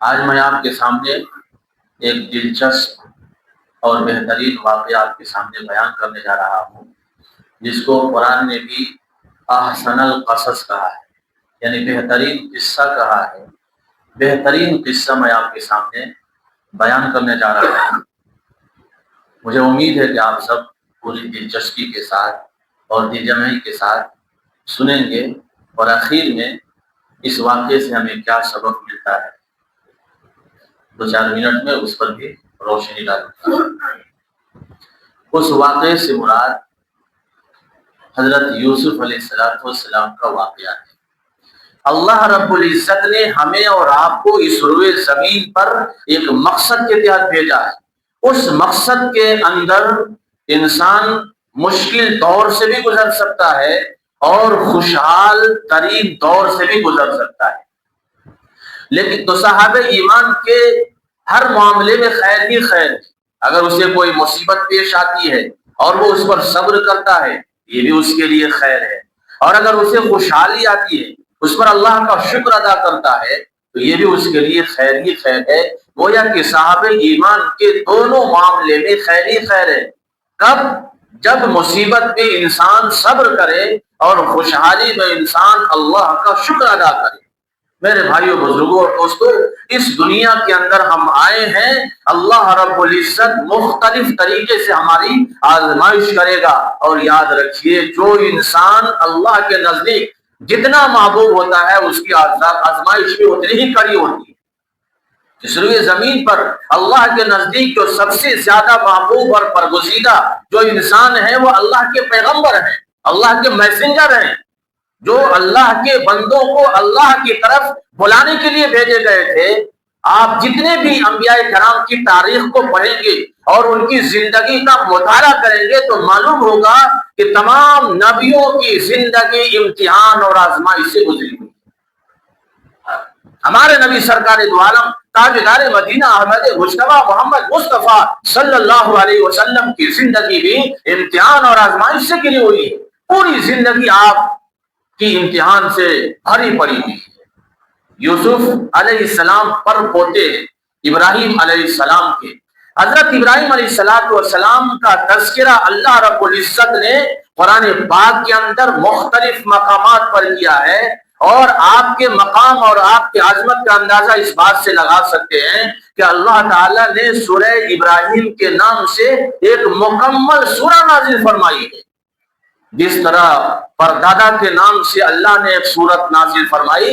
آج میں آپ کے سامنے ایک دلچسپ اور بہترین واقعہ آپ کے سامنے بیان کرنے جا رہا ہوں، جس کو قرآن نے بھی احسن القصص کہا ہے، یعنی بہترین قصہ کہا ہے۔ بہترین قصہ میں آپ کے سامنے بیان کرنے جا رہا ہوں۔ مجھے امید ہے کہ آپ سب پوری دلچسپی کے ساتھ اور دل جمعی کے ساتھ سنیں گے، اور آخر میں اس واقعے سے ہمیں کیا سبق ملتا ہے 2-4 منٹ میں اس پر بھی روشنی ڈالوں گا۔ اس واقعے سے مراد حضرت یوسف علیہ السلام کا واقعہ ہے۔ اللہ رب العزت نے ہمیں اور آپ کو اس روئے زمین پر ایک مقصد کے تحت بھیجا ہے۔ اس مقصد کے اندر انسان مشکل دور سے بھی گزر سکتا ہے اور خوشحال ترین دور سے بھی گزر سکتا ہے، لیکن تو صاحب ایمان کے ہر معاملے میں خیر ہی خیر ہے۔ اگر اسے کوئی مصیبت پیش آتی ہے اور وہ اس پر صبر کرتا ہے، یہ بھی اس کے لیے خیر ہے، اور اگر اسے خوشحالی آتی ہے، اس پر اللہ کا شکر ادا کرتا ہے، تو یہ بھی اس کے لیے خیر ہی خیر ہے۔ گویا کہ صاحب ایمان کے دونوں معاملے میں خیر ہی خیر ہے۔ کب؟ جب مصیبت میں انسان صبر کرے اور خوشحالی میں انسان اللہ کا شکر ادا کرے۔ میرے بھائیوں، بزرگوں اور دوستو، اس دنیا کے اندر ہم آئے ہیں، اللہ رب العزت مختلف طریقے سے ہماری آزمائش کرے گا، اور یاد رکھیے جو انسان اللہ کے نزدیک جتنا محبوب ہوتا ہے اس کی آزمائش بھی اتنی ہی کڑی ہوتی ہے۔ اس روئے زمین پر اللہ کے نزدیک جو سب سے زیادہ محبوب اور برگزیدہ جو انسان ہے وہ اللہ کے پیغمبر ہیں، اللہ کے میسنجر ہیں، جو اللہ کے بندوں کو اللہ کی طرف بلانے کے لیے بھیجے گئے تھے۔ آپ جتنے بھی انبیاء کرام کی تاریخ کو پڑھیں گے اور ان کی زندگی کا مطالعہ کریں گے تو معلوم ہوگا کہ تمام نبیوں کی زندگی امتحان اور آزمائش سے گزری ہوئی۔ ہمارے نبی سرکار دو عالم تاجدار مدینہ احمد مجتبی محمد مصطفیٰ صلی اللہ علیہ وسلم کی زندگی بھی امتحان اور آزمائش سے گری ہوئی ہے۔ پوری زندگی آپ کی امتحان سے بھری پڑی ہوئی ہے۔ یوسف علیہ السلام پر پوتے ابراہیم علیہ السلام کے، حضرت ابراہیم علیہ السلام کا تذکرہ اللہ رب العزت نے قرآن پاک کے اندر مختلف مقامات پر کیا ہے، اور آپ کے مقام اور آپ کی عظمت کا اندازہ اس بات سے لگا سکتے ہیں کہ اللہ تعالیٰ نے سورہ ابراہیم کے نام سے ایک مکمل سورہ نازل فرمائی ہے۔ جس طرح پردادا کے نام سے اللہ نے ایک سورت نازل فرمائی،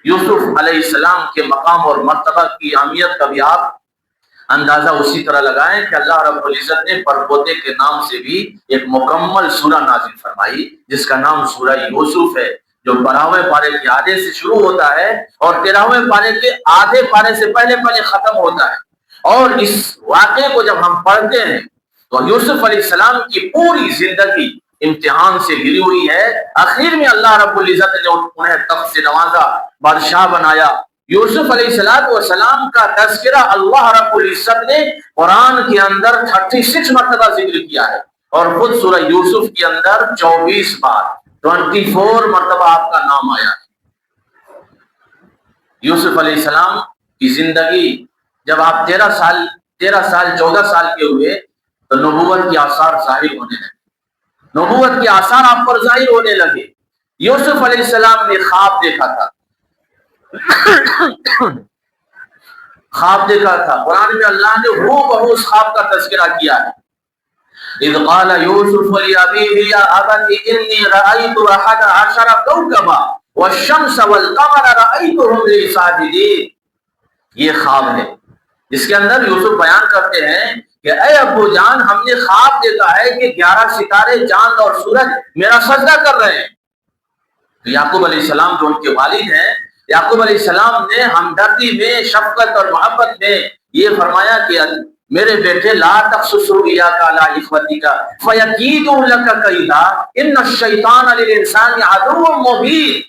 یوسف علیہ السلام کے مقام اور مرتبہ کی اہمیت کا بھی آپ اندازہ اسی طرح لگائیں کہ اللہ رب العزت نے پرپوتے کے نام سے بھی ایک مکمل سورہ نازل فرمائی، جس کا نام سورہ یوسف ہے، جو 12ویں پارے کے آدھے سے شروع ہوتا ہے اور 13ویں پارے کے آدھے پارے سے پہلے ختم ہوتا ہے۔ اور اس واقعے کو جب ہم پڑھتے ہیں تو یوسف علیہ السلام کی پوری زندگی امتحان سے گری ہوئی ہے۔ آخر میں اللہ رب العزت نے انہیں تخت سے نوازا، بادشاہ بنایا۔ یوسف علیہ السلام کا تذکرہ اللہ رب العزت نے قرآن کے اندر 36 مرتبہ ذکر کیا ہے، اور خود سورہ یوسف کے اندر 24 بار 24 مرتبہ آپ کا نام آیا ہے۔ یوسف علیہ السلام کی زندگی جب آپ 13 سال 14 سال کے ہوئے تو نبوت کے آثار ظاہر ہونے لگے، نبوت کے آثار آپ پر ظاہر ہونے لگے۔ یوسف علیہ السلام نے خواب دیکھا تھا، قرآن میں اللہ نے ہو اس خواب کا تذکرہ کیا ہے۔ اذ قال یوسف لأبیہ یا ابت انی رأیت 11 کوکبا والشمس والقمر رأیتهم لی ساجدین۔ یہ خواب ہے جس کے اندر یوسف بیان کرتے ہیں کہ اے ابو جان، ہم نے خواب دیکھا ہے کہ 11 ستارے، چاند اور سورج میرا سجدہ کر رہے ہیں۔ تو یعقوب علیہ السلام جو ان کے والد ہیں، یعقوب علیہ السلام نے ہمدردی میں، شفقت اور محبت میں یہ فرمایا کہ میرے بیٹے لا تقصص رؤیاک علی اخوتک فیکیدوا لک کیدا ان الشیطان للانسان عدو مبین۔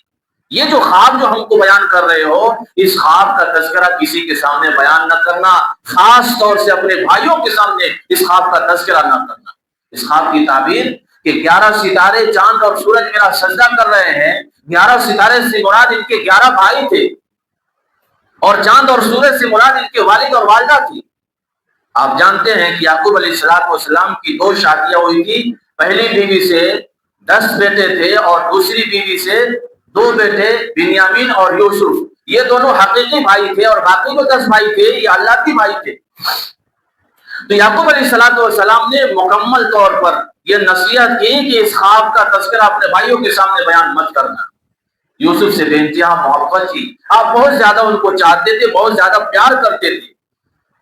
یہ جو خواب جو ہم کو بیان کر رہے ہو، اس خواب کا تذکرہ کسی کے سامنے بیان نہ کرنا، خاص طور سے اپنے بھائیوں کے سامنے اس خواب کا تذکرہ نہ کرنا۔ اس خواب کی تعبیر کہ 11 ستارے، چاند اور سورج میرا سجدہ کر رہے ہیں، 11 ستارے سے مراد ان کے 11 بھائی تھے، اور چاند اور سورج سے مراد ان کے والد اور والدہ تھی۔ آپ جانتے ہیں کہ یعقوب علیہ السلام کی 2 شادیاں ہوئی تھی، پہلی بیوی سے 10 بیٹے تھے اور دوسری بیوی سے 2 بیٹے بنیامین اور یوسف، یہ دونوں حقیقی بھائی تھے، اور باقی جو 10 بھائی تھے یہ اللہ کے بھائی تھے۔ تو یعقوب علیہ السلام نے مکمل طور پر یہ نصیحت کی کہ اس خواب کا تذکرہ اپنے بھائیوں کے سامنے بیان مت کرنا۔ یوسف سے بے انتہا محبت تھی، آپ بہت زیادہ ان کو چاہتے تھے، بہت زیادہ پیار کرتے تھے،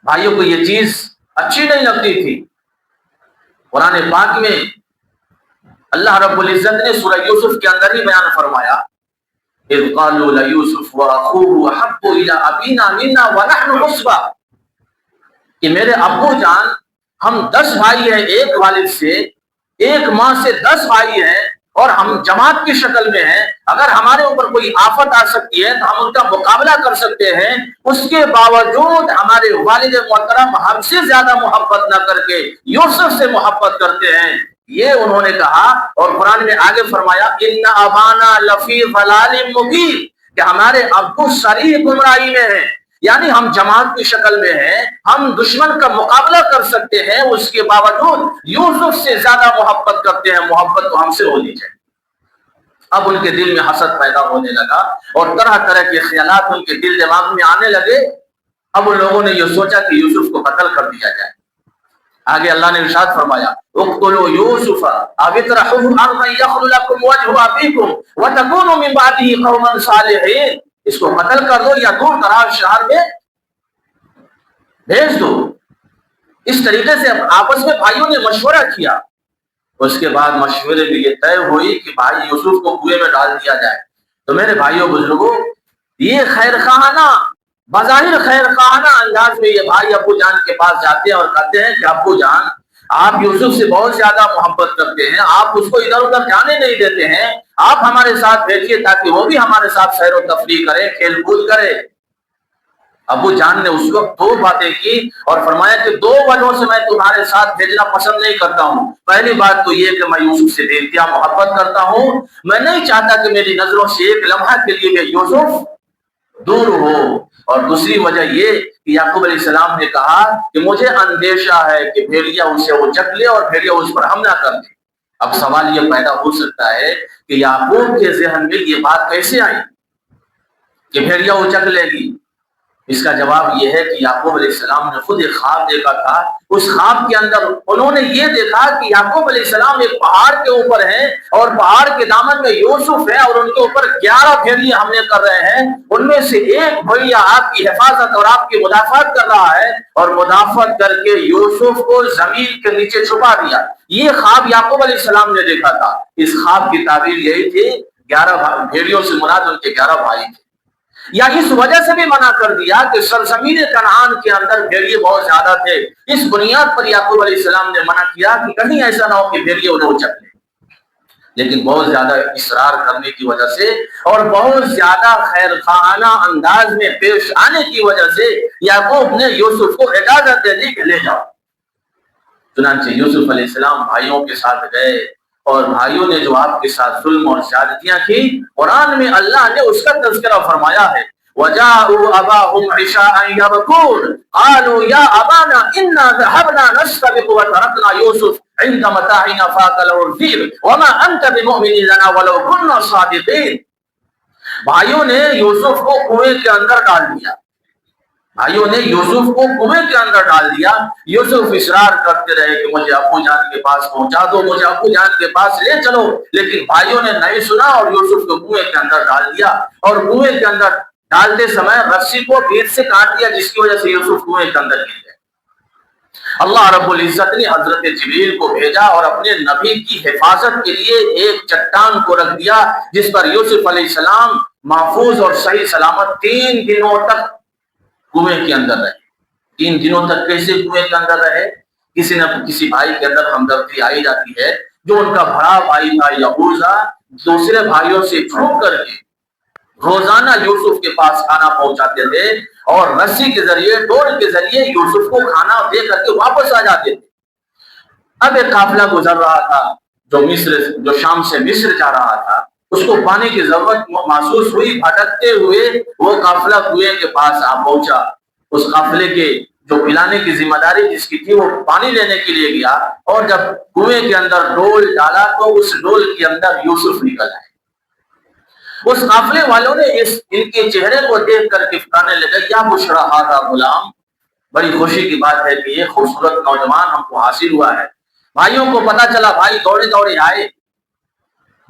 بھائیوں کو یہ چیز اچھی نہیں لگتی تھی۔ قرآن پاک میں اللہ رب العزت نے سورہ یوسف کے اندر ہی بیان فرمایا، اذ قالوا لیوسف واخوہ احب الی ابینا منا ونحن عصبہ، کہ میرے ابو جان، ہم 10 بھائی ہیں ایک والد سے، ایک ماں سے 10 بھائی ہیں، اور ہم جماعت کی شکل میں ہیں، اگر ہمارے اوپر کوئی آفت آ سکتی ہے تو ہم ان کا مقابلہ کر سکتے ہیں، اس کے باوجود ہمارے والد محترم ہم سے زیادہ محبت نہ کر کے یوسف سے محبت کرتے ہیں، یہ انہوں نے کہا۔ اور قرآن میں آگے فرمایا ان ابانا لفی ضلال مبین، کہ ہمارے ابو صریح گمراہی میں ہیں، یعنی ہم جماعت کی شکل میں ہیں، ہم دشمن کا مقابلہ کر سکتے ہیں، اس کے باوجود یوسف سے زیادہ محبت کرتے ہیں، محبت تو ہم سے ہونی چاہیے۔ اب ان کے دل میں حسد پیدا ہونے لگا اور طرح طرح کے خیالات ان کے دل دماغ میں آنے لگے۔ اب ان لوگوں نے یہ سوچا کہ یوسف کو قتل کر دیا جائے۔ آگے اللہ نے ارشاد فرمایا اقتلوا یوسف او اطرحوه ارضا یخل لکم وجہ ابیکم وتکونوا من بعدہ قوما صالحین، اس کو قتل کر دو یا دور دراز شہر میں بھیج دو۔ اس طریقے سے آپس میں بھائیوں نے مشورہ کیا، اس کے بعد مشورے میں یہ طے ہوئی کہ بھائی یوسف کو کنویں میں ڈال دیا جائے۔ تو میرے بھائیوں بزرگوں، یہ خیر خواہانہ، بظاہر خیر خواہانہ انداز میں یہ بھائی ابو جان کے پاس جاتے ہیں اور کہتے ہیں کہ ابو جان، آپ یوسف سے بہت زیادہ محبت کرتے ہیں، آپ اس کو ادھر ادھر جانے نہیں دیتے ہیں، آپ ہمارے ساتھ بھیجیے تاکہ وہ بھی ہمارے ساتھ سیر و تفریح کرے، کھیل کود کرے۔ ابو جان نے اس وقت 2 باتیں کی اور فرمایا کہ 2 وجہوں سے میں تمہارے ساتھ بھیجنا پسند نہیں کرتا ہوں۔ پہلی بات تو یہ کہ میں یوسف سے بے انتہا محبت کرتا ہوں، میں نہیں چاہتا کہ میری نظروں سے ایک لمحہ کے لیے بھی یوسف دور ہو، اور دوسری وجہ یہ کہ یعقوب علیہ السلام نے کہا کہ مجھے اندیشہ ہے کہ بھیڑیا اسے اچک لے اور بھیڑیا اس پر حملہ کر دے۔ اب سوال یہ پیدا ہو سکتا ہے کہ یعقوب کے ذہن میں یہ بات کیسے آئی کہ بھیڑیا اچک لے گی؟ اس کا جواب یہ ہے کہ یعقوب علیہ السلام نے خود ایک خواب دیکھا تھا، اس خواب کے اندر انہوں نے یہ دیکھا کہ یعقوب علیہ السلام ایک پہاڑ کے اوپر ہیں اور پہاڑ کے دامن میں یوسف ہے اور ان کے اوپر 11 بھیڑیے حملے کر رہے ہیں، ان میں سے ایک بھیڑیا آپ کی حفاظت اور آپ کی مدافعت کر رہا ہے، اور مدافعت کر کے یوسف کو زمین کے نیچے چھپا دیا۔ یہ خواب یعقوب علیہ السلام نے دیکھا تھا۔ اس خواب کی تعبیر یہی تھی، 11 بھیڑیوں سے مراد ان کے 11 بھائی تھے، یا اس وجہ سے بھی منع کر دیا کہ سرزمین کنعان کے اندر بھیڑیے بہت زیادہ تھے، اس بنیاد پر یعقوب علیہ السلام نے منع کیا کہ کہیں ایسا نہ ہو کہ بھیڑیے انہیں اچک لیں۔ لیکن بہت زیادہ اصرار کرنے کی وجہ سے اور بہت زیادہ خیر خواہانہ انداز میں پیش آنے کی وجہ سے یعقوب نے یوسف کو اجازت دے دی کہ لے جاؤ۔ چنانچہ یوسف علیہ السلام بھائیوں کے ساتھ گئے، اور بھائیوں نے جو آپ کے ساتھ ظلم اور زیادتیاں کی، قرآن میں اللہ نے اس کا تذکرہ فرمایا ہے وَجَاءُوا أَبَاهُمْ عِشَاءً يَبْكُونَ قَالُوا يَا أَبَانَا إِنَّا ذَهَبْنَا نَسْتَبِقُ وَتَرَكْنَا يُوسُفَ عِندَ مَتَاعِنَا فَأَكَلَهُ الذِّئْبُ وَمَا أَنْتَ بِمُؤْمِنٍ لَنَا وَلَوْ كُنَّا صَادِقِينَ۔ بھائیوں نے یوسف کو کنویں کے اندر ڈال دیا، بھائیوں نے یوسف کو کنویں کے اندر ڈال دیا۔ یوسف اصرار کرتے رہے کہ مجھے ابو جان کے پاس پہنچا دو، مجھے ابو جان کے پاس لے چلو، لیکن بھائیوں نے نہیں سنا اور یوسف کو کنویں کے اندر ڈال دیا، اور کنویں کے اندر ڈالتے سمے رسی کو بیچ سے کاٹ دیا، جس کی وجہ سے یوسف کنویں کے اندر گر گئے۔ اللہ رب العزت نے حضرت جبریل کو بھیجا اور اپنے نبی کی حفاظت کے لیے ایک چٹان کو رکھ دیا، جس پر یوسف علیہ السلام محفوظ اور صحیح سلامت 3 دنوں تک کنویں کے اندر رہے۔ 3 دنوں تک کیسے کنویں کے اندر رہے؟ کسی نہ کسی بھائی کے اندر ہمدردی آئی جاتی ہے، جو ان کا بڑا بھائی تھا یہوذا، دوسرے بھائیوں سے چھوٹ کر کے روزانہ یوسف کے پاس کھانا پہنچاتے تھے، اور رسی کے ذریعے، ڈور کے ذریعے یوسف کو کھانا دے کر کے واپس آ جاتے تھے۔ اب ایک قافلہ گزر رہا تھا جو شام سے مصر جا رہا تھا، اس کو پانی کی ضرورت محسوس ہوئی، بھٹکتے ہوئے وہ قافلہ کنویں کے پاس آ پہنچا۔ اس قافلے کے جو پلانے کی ذمہ داری جس کی تھی وہ پانی لینے کے لیے گیا، اور جب کنویں کے اندر ڈول ڈالا تو اس ڈول کے اندر یوسف نکل آئے۔ اس قافلے والوں نے ان کے چہرے کو دیکھ کر کے کہنے لگے، یا بشرا ھذا غلام، بڑی خوشی کی بات ہے کہ یہ خوبصورت نوجوان ہم کو حاصل ہوا ہے۔ بھائیوں کو پتا چلا، بھائی دوڑے دوڑے آئے۔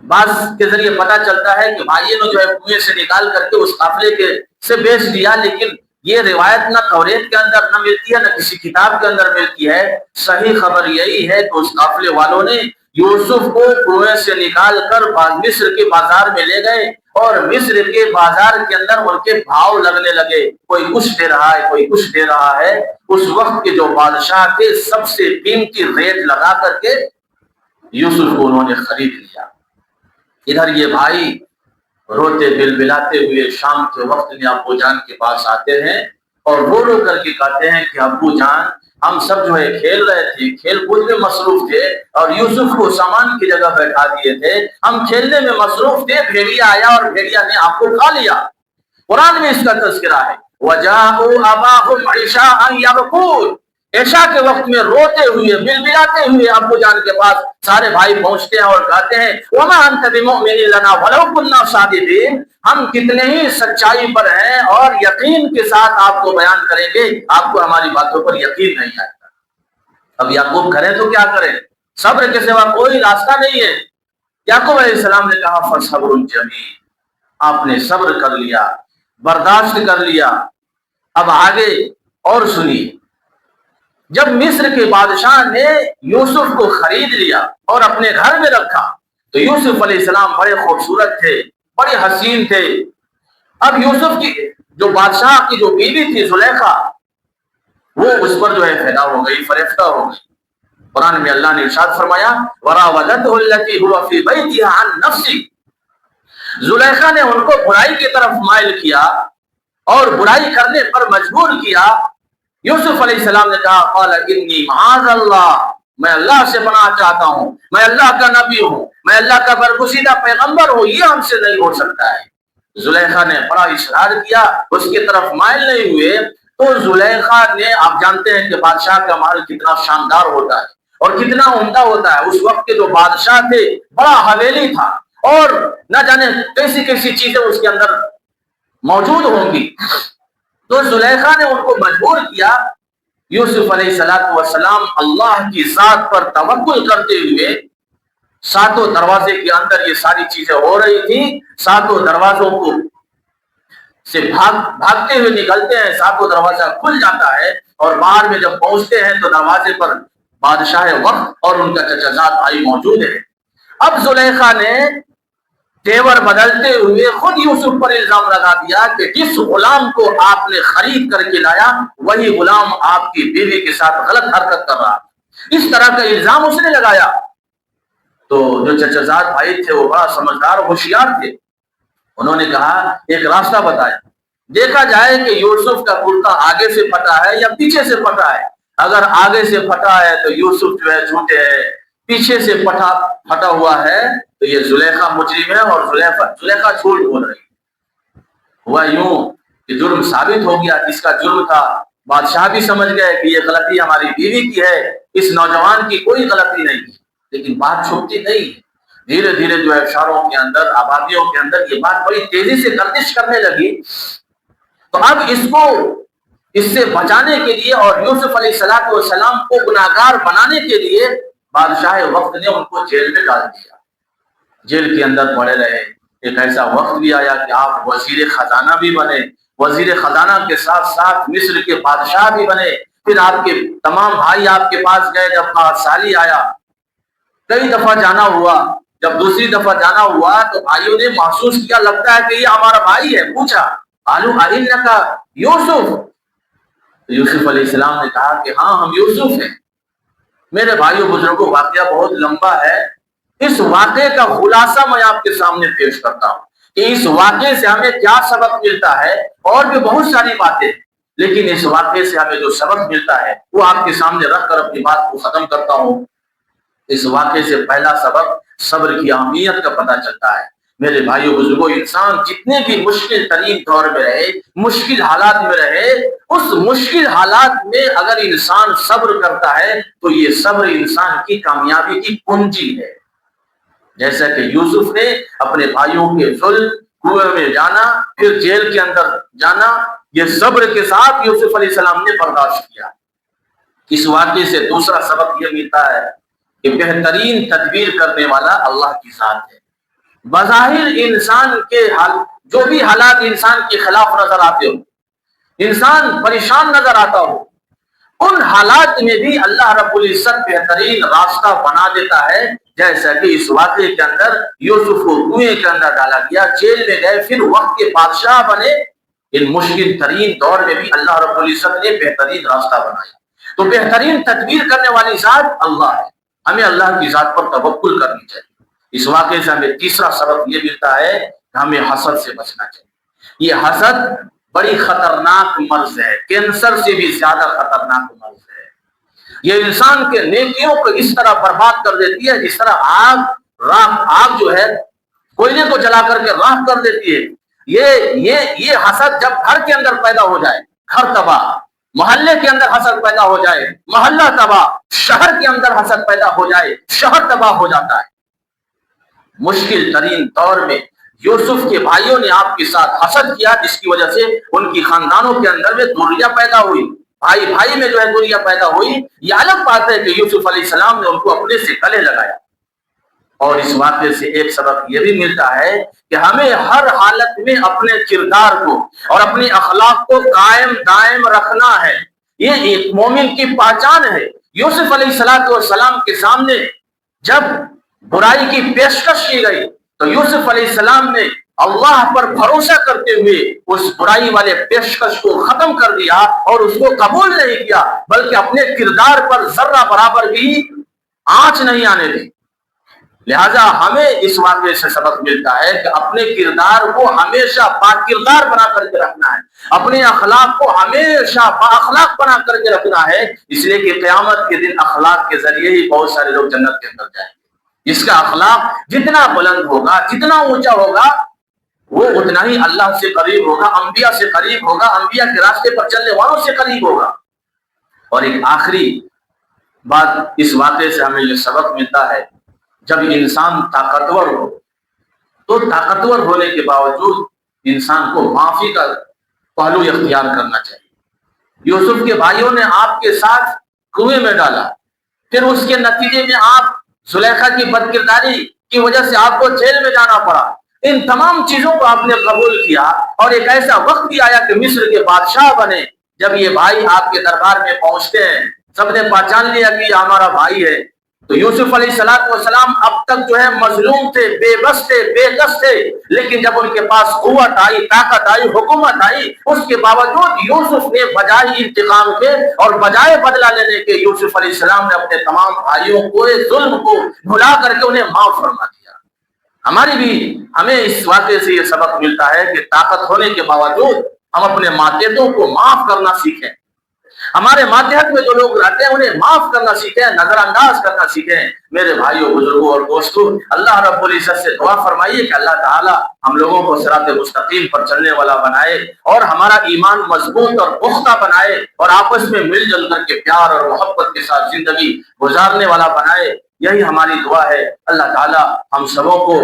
بعض کے ذریعے پتا چلتا ہے کہ بھائیوں نے جو ہے کنویں سے نکال کر کے اس قافلے کے سے بیچ دیا، لیکن یہ روایت نہ توریت کے اندر نہ ملتی ہے، نہ کسی کتاب کے اندر ملتی ہے۔ صحیح خبر یہی ہے کہ اس قافلے والوں نے یوسف کو کنویں سے نکال کر مصر کے بازار میں لے گئے، اور مصر کے بازار کے اندر ان کے بھاؤ لگنے لگے، کوئی کچھ دے رہا ہے، کوئی کچھ دے رہا ہے۔ اس وقت کے جو بادشاہ تھے سب سے قیمتی ریٹ لگا کر کے یوسف کو انہوں نے خرید لیا۔ ادھر یہ بھائی روتے بلبلاتے ہوئے شام کے وقت میں ابو جان کے پاس آتے ہیں، اور رو رو کر کے کہتے ہیں کہ ابو جان، ہم سب جو ہے کھیل رہے تھے، کھیل کود میں مصروف تھے، اور یوسف کو سامان کی جگہ بیٹھا دیے تھے، ہم کھیلنے میں مصروف تھے، بھیڑیا آیا اور بھیڑیا نے آپ کو کھا لیا۔ قرآن میں اس کا تذکرہ ہے، وَجَاءُوا أَبَاهُمْ عِشَاءً يَبْكُونَ، عشاء کے وقت میں روتے ہوئے بلبلاتے ہوئے ابو جان کے پاس سارے بھائی پہنچتے ہیں اور کہتے ہیں، وَمَا أَنْتَ بِمُؤْمِنٍ لَنَا وَلَوْ كُنَّا صَادِقِينَ، ہم کتنے ہی سچائی پر ہیں اور یقین کے ساتھ آپ کو بیان کریں گے، آپ کو ہماری باتوں پر یقین نہیں آئے گا۔ اب یعقوب کریں تو کیا کریں؟ صبر کے سوا کوئی راستہ نہیں ہے۔ یعقوب علیہ السلام نے کہا، فَصَبْرٌ جَمِيلٌ، آپ نے صبر کر لیا، برداشت کر لیا۔ اب آگے اور سنیے، جب مصر کے بادشاہ نے یوسف کو خرید لیا اور اپنے گھر میں رکھا تو یوسف علیہ السلام بڑے خوبصورت تھے، بڑے حسین تھے۔ اب یوسف کی جو بادشاہ کی جو بیوی تھی زلیخا، وہ اس پر جو ہے فدا ہو گئی، فریفتہ ہو گئی۔ قرآن میں اللہ نے ارشاد فرمایا، وراودته التي هو في بيتها عن نفسه، زلیخا نے ان کو برائی کی طرف مائل کیا اور برائی کرنے پر مجبور کیا۔ یوسف علیہ السلام نے کہا، قال انی معاذ اللہ، میں اللہ سے پناہ چاہتا ہوں، میں اللہ کا نبی ہوں، میں اللہ کا برگزیدہ پیغمبر ہوں، یہ ہم سے نہیں ہو سکتا ہے۔ زلیخا نے بڑا اصرار کیا، اس کی طرف مائل نہیں ہوئے، تو زلیخا نے، آپ جانتے ہیں کہ بادشاہ کا محل کتنا شاندار ہوتا ہے اور کتنا عمدہ ہوتا ہے۔ اس وقت کے جو بادشاہ تھے بڑا حویلی تھا، اور نہ جانے کیسی کیسی چیزیں اس کے اندر موجود ہوں گی۔ تو زلیخا نے ان کو مجبور کیا۔ یوسف علیہ السلام اللہ کی ذات پر توکل کرتے ہوئے، ساتوں دروازے کے اندر یہ ساری چیزیں ہو رہی تھی، ساتوں دروازوں کو سے بھاگتے ہوئے نکلتے ہیں، ساتوں دروازہ کھل جاتا ہے، اور باہر میں جب پہنچتے ہیں تو دروازے پر بادشاہ وقت اور ان کا چچا زاد بھائی موجود ہے۔ اب زلیخا نے تیور بدلتے ہوئے خود یوسف پر الزام لگا دیا کہ جس غلام کو آپ نے خرید کر کے لایا وہی غلام آپ کی بیوی کے ساتھ غلط حرکت کر رہا، اس طرح کا الزام اس نے لگایا۔ تو جو چچا زاد بھائی تھے وہ بڑا سمجھدار ہوشیار تھے، انہوں نے کہا ایک راستہ بتایا، دیکھا جائے کہ یوسف کا کرتا آگے سے پھٹا ہے یا پیچھے سے پھٹا ہے۔ اگر آگے سے پھٹا ہے تو یوسف جو ہے جھوٹے ہے، پیچھے سے پھٹا ہوا ہے تو یہ زلیخا مجرم ہے اور زلیخا جھوٹ بول رہی ہے۔ ہوا یوں کہ جرم ثابت ہو گیا، جس کا جرم تھا بادشاہ بھی سمجھ گئے کہ یہ غلطی ہماری بیوی کی ہے، اس نوجوان کی کوئی غلطی نہیں ہے۔ لیکن بات چھپتی نہیں، دھیرے دھیرے جو ہے شہروں کے اندر، آبادیوں کے اندر یہ بات بڑی تیزی سے گردش کرنے لگی۔ تو اب اس سے بچانے کے لیے اور یوسف علیہ السلام کو گناہگار بنانے کے لیے بادشاہ وقت نے ان کو جیل میں ڈال دیا، جیل کے اندر پڑے رہے۔ ایک ایسا وقت بھی آیا کہ آپ وزیر خزانہ بھی بنے، وزیر خزانہ کے ساتھ ساتھ مصر کے بادشاہ بھی بنے۔ پھر آپ کے تمام بھائی آپ کے پاس گئے، جب 5 سالی آیا، کئی دفعہ جانا ہوا۔ جب دوسری دفعہ جانا ہوا تو بھائیوں نے محسوس کیا لگتا ہے کہ یہ ہمارا بھائی ہے، پوچھا قالوا اِنَّكَ یوسف، یوسف علیہ السلام نے کہا کہ ہاں ہم یوسف ہیں۔ میرے بھائیوں بزرگوں، واقعہ بہت لمبا ہے، اس واقعے کا خلاصہ میں آپ کے سامنے پیش کرتا ہوں کہ اس واقعے سے ہمیں کیا سبق ملتا ہے، اور بھی بہت ساری باتیں، لیکن اس واقعے سے ہمیں جو سبق ملتا ہے وہ آپ کے سامنے رکھ کر اپنی بات کو ختم کرتا ہوں۔ اس واقعے سے پہلا سبق صبر کی اہمیت کا پتہ چلتا ہے میرے بھائیو بزرگوں، انسان جتنے بھی مشکل ترین دور میں رہے، مشکل حالات میں رہے، اس مشکل حالات میں اگر انسان صبر کرتا ہے تو یہ صبر انسان کی کامیابی کی کنجی ہے۔ جیسا کہ یوسف نے اپنے بھائیوں کے ظلم، کنویں میں جانا، پھر جیل کے اندر جانا، یہ صبر کے ساتھ یوسف علیہ السلام نے برداشت کیا۔ اس واقعے سے دوسرا سبق یہ ملتا ہے کہ بہترین تدبیر کرنے والا اللہ کی ذات ہے۔ بظاہر انسان کے جو بھی حالات انسان کے خلاف نظر آتے ہو، انسان پریشان نظر آتا ہو، ان حالات میں بھی اللہ رب العزت بہترین راستہ بنا دیتا ہے، جیسا کہ اس واقعے کے اندر یوسف کو کنویں کے اندر ڈالا گیا، جیل میں گئے، پھر وقت کے بادشاہ بنے۔ ان مشکل ترین دور میں بھی اللہ رب العزت نے بہترین راستہ بنایا۔ تو بہترین تدبیر کرنے والی ذات اللہ ہے، ہمیں اللہ کی ذات پر توکل کرنی چاہیے۔ اس واقعے سے ہمیں تیسرا سبق یہ ملتا ہے کہ ہمیں حسد سے بچنا چاہیے۔ یہ حسد بڑی خطرناک مرض ہے، کینسر سے بھی زیادہ خطرناک مرض ہے۔ یہ انسان کے نیکیوں کو اس طرح برباد کر دیتی ہے جس طرح آگ جو ہے کوئلے کو جلا کر کے راکھ کر دیتی ہے۔ یہ حسد جب گھر کے اندر پیدا ہو جائے، گھر تباہ، محلے کے اندر حسد پیدا ہو جائے، محلہ تباہ، شہر کے اندر حسد پیدا ہو جائے، شہر تباہ ہو جاتا ہے۔ مشکل ترین دور میں یوسف کے بھائیوں نے آپ کے ساتھ حسد کیا، جس کی وجہ سے ان کی خاندانوں کے اندر میں دوریاں پیدا ہوئی، بھائی بھائی میں جو ہے دوریاں پیدا ہوئی۔ یہ الگ بات ہے کہ یوسف علیہ السلام نے ان کو اپنے سے گلے لگایا۔ اور اس واقعے سے ایک سبق یہ بھی ملتا ہے کہ ہمیں ہر حالت میں اپنے کردار کو اور اپنے اخلاق کو قائم دائم رکھنا ہے۔ یہ ایک مومن کی پہچان ہے۔ یوسف علیہ السلام کے سامنے جب برائی کی پیشکش کی گئی تو یوسف علیہ السلام نے اللہ پر بھروسہ کرتے ہوئے اس برائی والے پیشکش کو ختم کر دیا اور اس کو قبول نہیں کیا، بلکہ اپنے کردار پر ذرہ برابر بھی آنچ نہیں آنے دی۔ لہذا ہمیں اس واقعے سے سبق ملتا ہے کہ اپنے کردار کو ہمیشہ پاک کردار بنا کر کے رکھنا ہے، اپنے اخلاق کو ہمیشہ با اخلاق بنا کر کے رکھنا ہے، اس لیے کہ قیامت کے دن اخلاق کے ذریعے ہی بہت سارے لوگ جنت کے اندر جائیں گے۔ جس کا اخلاق جتنا بلند ہوگا، جتنا اونچا ہوگا، وہ اتنا ہی اللہ سے قریب ہوگا، انبیاء سے قریب ہوگا، انبیاء کے راستے پر چلنے والوں سے قریب ہوگا۔ اور ایک آخری بات اس واقعے سے ہمیں یہ سبق ملتا ہے، جب انسان طاقتور ہو تو طاقتور ہونے کے باوجود انسان کو معافی کا پہلو اختیار کرنا چاہیے۔ یوسف کے بھائیوں نے آپ کے ساتھ کنویں میں ڈالا، پھر اس کے نتیجے میں آپ زلیخا کی بد کرداری کی وجہ سے آپ کو جیل میں جانا پڑا۔ ان تمام چیزوں کو آپ نے قبول کیا اور ایک ایسا وقت بھی آیا کہ مصر کے بادشاہ بنے۔ جب یہ بھائی آپ کے دربار میں پہنچتے ہیں، سب نے پہچان لیا کہ یہ ہمارا بھائی ہے، تو یوسف علیہ السلام اب تک جو ہے مظلوم تھے، بے بس تھے، بے کس تھے، لیکن جب ان کے پاس قوت آئی، طاقت آئی، حکومت آئی، اس کے باوجود یوسف نے بجائے انتقام کے اور بجائے بدلہ لینے کے، یوسف علیہ السلام نے اپنے تمام بھائیوں کو ظلم کو بھلا کر کے انہیں معاف فرما دیا۔ ہمیں اس واقعے سے یہ سبق ملتا ہے کہ طاقت ہونے کے باوجود ہم اپنے ماتحتوں کو معاف کرنا سیکھیں، ہمارے ماتحت میں جو لوگ رہتے ہیں انہیں معاف کرنا سیکھیں، نظر انداز کرنا سیکھیں۔ میرے بھائیوں، بزرگوں اور دوستوں، اللہ رب العزت سے دعا فرمائیے کہ اللہ تعالی ہم لوگوں کو صراط مستقیم پر چلنے والا بنائے اور ہمارا ایمان مضبوط اور پختہ بنائے اور آپس میں مل جل کر کے پیار اور محبت کے ساتھ زندگی گزارنے والا بنائے۔ یہی ہماری دعا ہے۔ اللہ تعالی ہم سبوں کو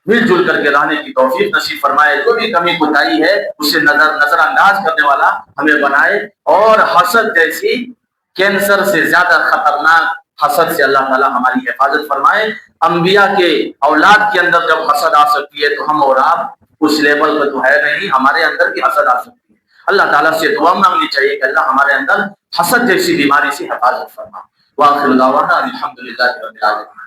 مل جل کر کے رہنے کی توفیق نصیب فرمائے۔ جو بھی کمی کوتاہی ہے اسے نظر انداز کرنے والا ہمیں بنائے، اور حسد جیسی کینسر سے زیادہ خطرناک حسد سے اللہ تعالی ہماری حفاظت فرمائے۔ انبیاء کے اولاد کے اندر جب حسد آ سکتی ہے تو ہم اور آپ اس لیول پہ تو ہے نہیں، ہمارے اندر بھی حسد آ سکتی ہے۔ اللہ تعالیٰ سے دعا مانگنی چاہیے کہ اللہ ہمارے اندر حسد جیسی بیماری سے حفاظت فرما۔ وآخر دعوانا الحمدللہ رب العالمین۔